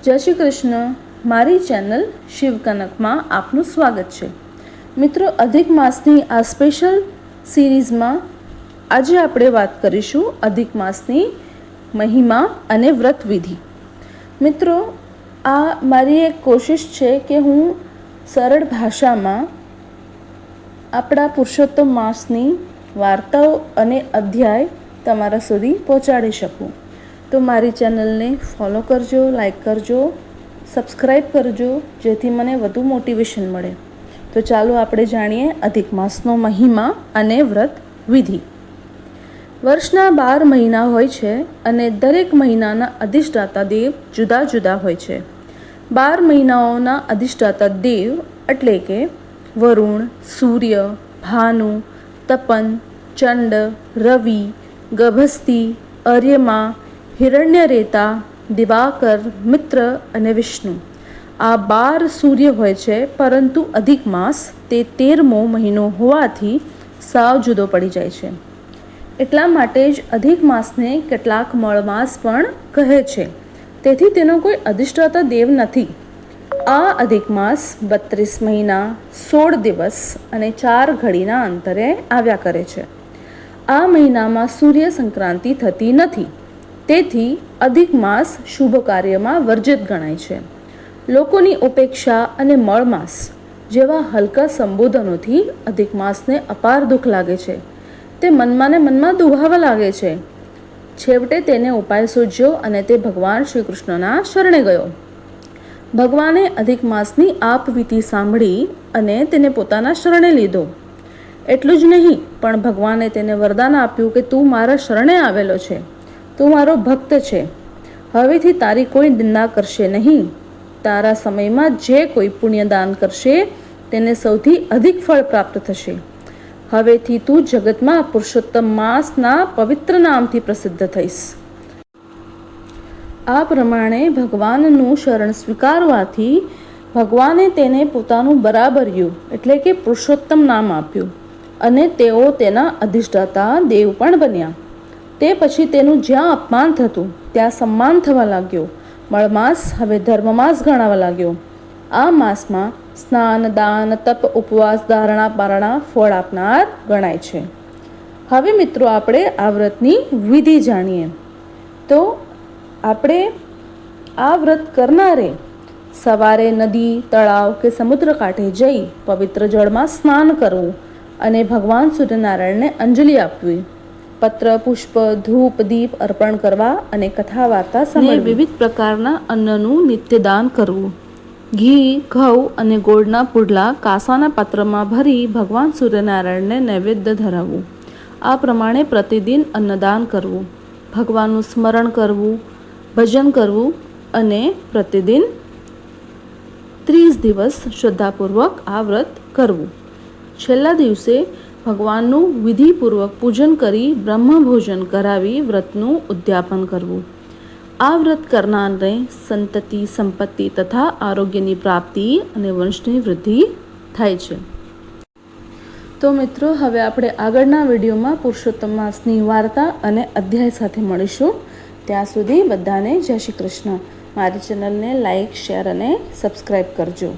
જય શ્રી કૃષ્ણ. મારી ચેનલ શિવકનકમાં આપનું સ્વાગત છે. મિત્રો, અધિક માસની આ સ્પેશિયલ સિરીઝમાં આજે આપણે વાત કરીશું અધિક માસની મહિમા અને વ્રત વિધિ. મિત્રો, આ મારી એક કોશિશ છે કે હું સરળ ભાષામાં આપણા પુરુષોત્તમ માસની વાર્તાઓ અને અધ્યાય તમારા સુધી પહોંચાડી શકું. તો મારી ચેનલને ફોલો કરજો, લાઈક કરજો, સબસ્ક્રાઈબ કરજો, જેથી મને વધુ મોટિવેશન મળે. તો ચાલો આપણે જાણીએ અધિક માસનો મહિમા અને વ્રત વિધિ. વર્ષના 12 મહિના હોય છે અને દરેક મહિનાના અધિષ્ઠાતા દેવ જુદા જુદા હોય છે. 12 મહિનાઓના અધિષ્ઠાતા દેવ એટલે કે વરુણ, સૂર્ય, ભાનુ, તપન, ચંડ, રવિ, ગભસ્તી, અર્યમા, હિરણ્યરેતા, દિવાકર, મિત્ર અને વિષ્ણુ. આ 12 સૂર્ય હોય છે, પરંતુ અધિક માસ તે 13મો મહિનો હોવાથી સાવ જુદો પડી જાય છે. એટલા માટે જ અધિક માસને કેટલાક મળમાસ પણ કહે છે. તેથી તેનો કોઈ અધિષ્ઠાતા દેવ નથી. આ અધિક માસ 32 મહિના, 16 દિવસ અને 4 ઘડીના અંતરે આવ્યા કરે છે. આ મહિનામાં સૂર્ય સંક્રાંતિ થતી નથી. તેથી અધિક માસ શુભ કાર્યમાં વર્જિત ગણાય છે. લોકોની ઉપેક્ષા અને મળમાસ જેવા હલકા સંબોધનોથી અધિક માસને અપાર દુઃખ લાગે છે. તે મનમાં ને મનમાં દુભાવા લાગે છે. છેવટે તેને ઉપાય સૂઝ્યો અને તે ભગવાન શ્રી કૃષ્ણના શરણે ગયો. ભગવાને અધિક માસની આપવીતી સાંભળી અને તેને પોતાના શરણે લીધો. એટલું જ નહીં, પણ ભગવાને તેને વરદાન આપ્યું કે તું મારા શરણે આવેલો છે, તું મારો ભક્ત છે. હવેથી તારી કોઈ નિંદા કરશે નહીં. તારા સમયમાં જે કોઈ પુણ્યદાન કરશે તેને સૌથી અધિક ફળ પ્રાપ્ત થશે. હવેથી તું જગતમાં પુરુષોત્તમ માસના પવિત્ર નામથી પ્રસિદ્ધ થઈશ. આ પ્રમાણે ભગવાનનું શરણ સ્વીકારવાથી ભગવાને તેને પોતાનું બરાબર્યું એટલે કે પુરુષોત્તમ નામ આપ્યું અને તેઓ તેના અધિષ્ઠાતા દેવ પણ બન્યા. તે પછી તેનું જ્યાં અપમાન થતું ત્યાં સન્માન થવા લાગ્યો. મળમાસ હવે ધર્મમાસ ગણાવા લાગ્યો. આ માસમાં સ્નાન, દાન, તપ, ઉપવાસ, ધારણા, પારણા ફળ આપનાર ગણાય છે. હવે મિત્રો, આપણે આ વ્રતની વિધિ જાણીએ. તો આપણે આ વ્રત કરનારે સવારે નદી, તળાવ કે સમુદ્ર કાંઠે જઈ પવિત્ર જળમાં સ્નાન કરવું અને ભગવાન સૂર્યનારાયણને અંજલિ આપવી, પત્ર, પુષ્પ, ધૂપ, દીપ અર્પણ કરવા અને કથા વાર્તા સાંભળવી, વિવિધ પ્રકારના અન્નનું નિત્યદાન કરવું, ઘી, ઘઉં અને ગોળના પુડલા કાંસાના પાત્રમાં ભરી ભગવાન સૂર્યનારાયણને નૈવેદ્ય ધરાવવું. આ પ્રમાણે પ્રતિદિન અન્નદાન કરવું, ભગવાનનું સ્મરણ કરવું, ભજન કરવું અને પ્રતિદિન 30 દિવસ શ્રદ્ધાપૂર્વક આ વ્રત કરવું. છેલ્લા દિવસે ભગવાનનું વિધિપૂર્વક પૂજન કરી બ્રહ્મભોજન કરાવી વ્રતનું ઉદ્યાપન કરવું. આ વ્રત કરનારને સંતતિ, સંપત્તિ તથા આરોગ્યની પ્રાપ્તિ અને વંશની વૃદ્ધિ થાય છે. તો મિત્રો, હવે આપણે આગળના વિડીયોમાં પુરુષોત્તમ માસની વાર્તા અને અધ્યાય સાથે મળીશું. ત્યાં સુધી બધાને જય શ્રી કૃષ્ણ. મારી ચેનલને લાઈક, શેર અને સબસ્ક્રાઈબ કરજો.